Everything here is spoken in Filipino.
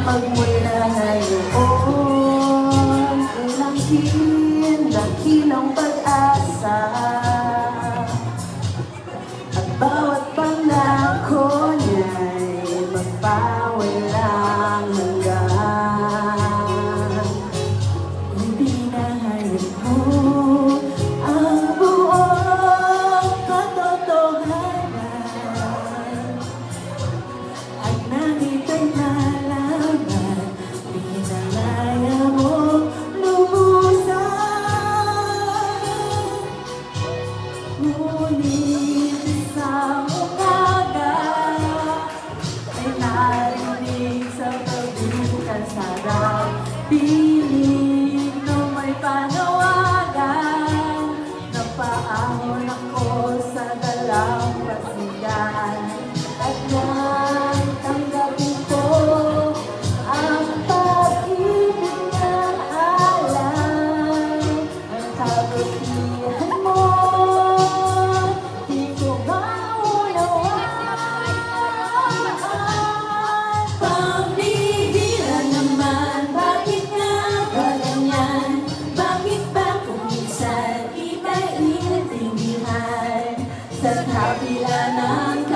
Magmula ngayon, unang dakilang pag-asa. At bawat pangako niya'y magpawalang hanggan. Hindi na hayag mo ang buong katotohanan. At nangito'y nalaman, pinalaya mo lubusan. Ngunit isang umaga ay narinig sa tabing kalsada, piling na may panawagan. Napaahon ako sa dalampasigan at nang tanggapin ko ang pag-ibig ng alam. Ang kabutihan mo, di ko maunawaan. Pambihira naman, bakit nga ba ganyan? Bakit ba kung minsan ika'y inatindihan? Sa kabila ng